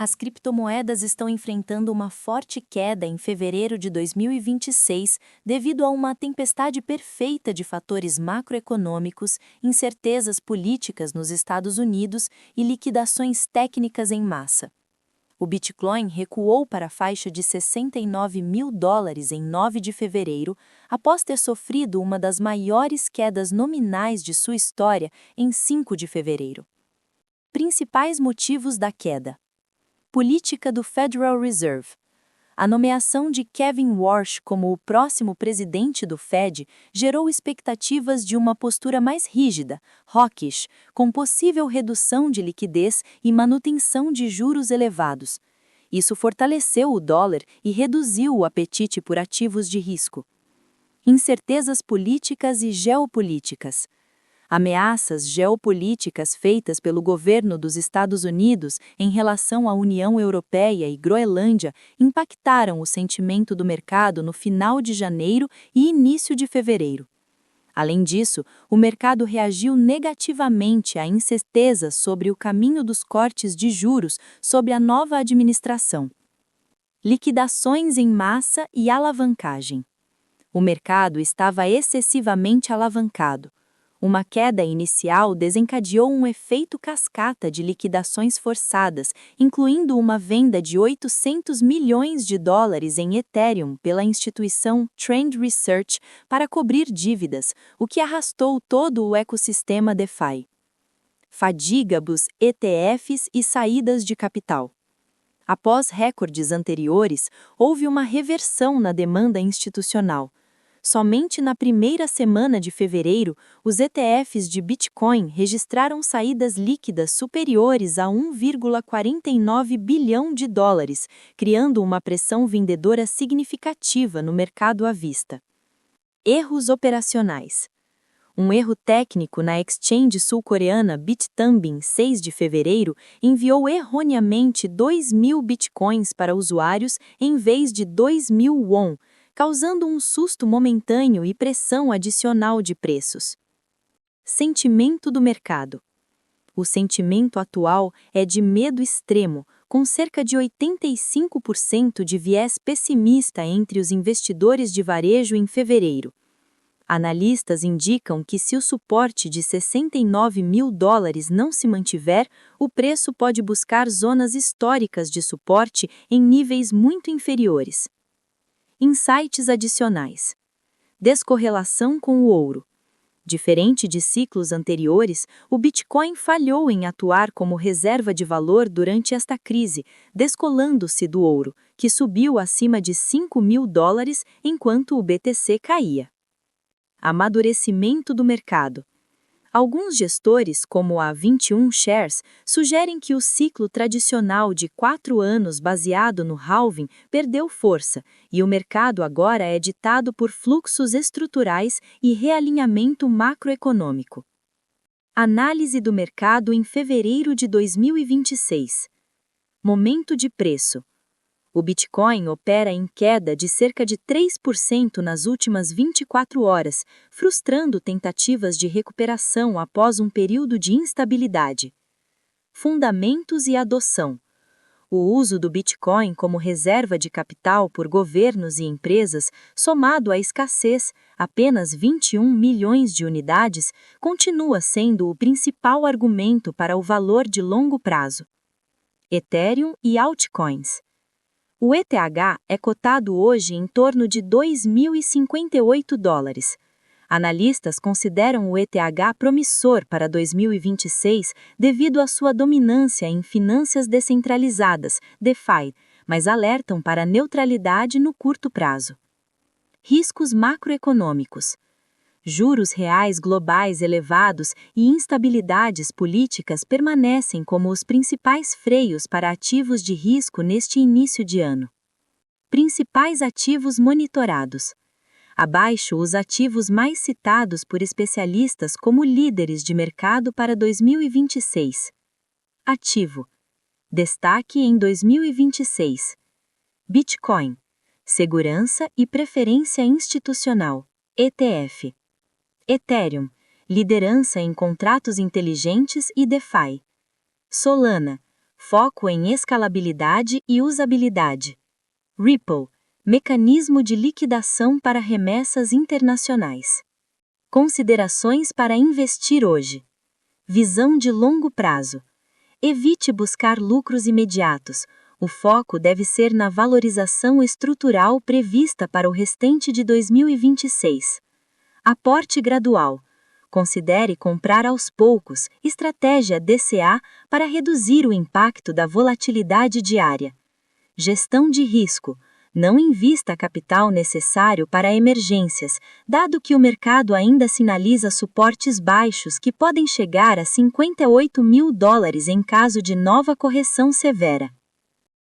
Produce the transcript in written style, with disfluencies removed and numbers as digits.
As criptomoedas estão enfrentando uma forte queda em fevereiro de 2026 devido a uma tempestade perfeita de fatores macroeconômicos, incertezas políticas nos Estados Unidos e liquidações técnicas em massa. O Bitcoin recuou para a faixa de $69 mil em 9 de fevereiro, após ter sofrido uma das maiores quedas nominais de sua história em 5 de fevereiro. Principais motivos da queda: política do Federal Reserve. A nomeação de Kevin Warsh como o próximo presidente do Fed gerou expectativas de uma postura mais rígida, hawkish, com possível redução de liquidez e manutenção de juros elevados. Isso fortaleceu o dólar e reduziu o apetite por ativos de risco. Incertezas políticas e geopolíticas. Ameaças geopolíticas feitas pelo governo dos Estados Unidos em relação à União Europeia e Groenlândia impactaram o sentimento do mercado no final de janeiro e início de fevereiro. Além disso, o mercado reagiu negativamente à incerteza sobre o caminho dos cortes de juros sob a nova administração. Liquidações em massa e alavancagem. O mercado estava excessivamente alavancado. Uma queda inicial desencadeou um efeito cascata de liquidações forçadas, incluindo uma venda de $800 milhões em Ethereum pela instituição Trend Research para cobrir dívidas, o que arrastou todo o ecossistema DeFi. Fadiga dos ETFs e saídas de capital. Após recordes anteriores, houve uma reversão na demanda institucional. Somente na primeira semana de fevereiro, os ETFs de Bitcoin registraram saídas líquidas superiores a $1,49 bilhão, criando uma pressão vendedora significativa no mercado à vista. Erros operacionais. Um erro técnico na exchange sul-coreana Bitumbin, 6 de fevereiro, enviou erroneamente 2.000 bitcoins para usuários em vez de 2.000 won, causando um susto momentâneo e pressão adicional de preços. Sentimento do mercado. O sentimento atual é de medo extremo, com cerca de 85% de viés pessimista entre os investidores de varejo em fevereiro. Analistas indicam que se o suporte de $69 mil não se mantiver, o preço pode buscar zonas históricas de suporte em níveis muito inferiores. Insights adicionais. Descorrelação com o ouro. Diferente de ciclos anteriores, o Bitcoin falhou em atuar como reserva de valor durante esta crise, descolando-se do ouro, que subiu acima de $5 mil enquanto o BTC caía. Amadurecimento do mercado. Alguns gestores, como a 21Shares, sugerem que o ciclo tradicional de 4 anos baseado no halving perdeu força e o mercado agora é ditado por fluxos estruturais e realinhamento macroeconômico. Análise do mercado em fevereiro de 2026. Momento de preço. O Bitcoin opera em queda de cerca de 3% nas últimas 24 horas, frustrando tentativas de recuperação após um período de instabilidade. Fundamentos e adoção. O uso do Bitcoin como reserva de capital por governos e empresas, somado à escassez, apenas 21 milhões de unidades, continua sendo o principal argumento para o valor de longo prazo. Ethereum e altcoins. O ETH é cotado hoje em torno de $2.058. Analistas consideram o ETH promissor para 2026 devido à sua dominância em finanças descentralizadas, DeFi, mas alertam para neutralidade no curto prazo. Riscos macroeconômicos. Juros reais globais elevados e instabilidades políticas permanecem como os principais freios para ativos de risco neste início de ano. Principais ativos monitorados. Abaixo os ativos mais citados por especialistas como líderes de mercado para 2026. Ativo. Destaque em 2026. Bitcoin. Segurança e preferência institucional. ETF. Ethereum, liderança em contratos inteligentes e DeFi. Solana, foco em escalabilidade e usabilidade. Ripple, mecanismo de liquidação para remessas internacionais. Considerações para investir hoje. Visão de longo prazo. Evite buscar lucros imediatos. O foco deve ser na valorização estrutural prevista para o restante de 2026. Aporte gradual. Considere comprar aos poucos, estratégia DCA para reduzir o impacto da volatilidade diária. Gestão de risco. Não invista capital necessário para emergências, dado que o mercado ainda sinaliza suportes baixos que podem chegar a $58 mil em caso de nova correção severa.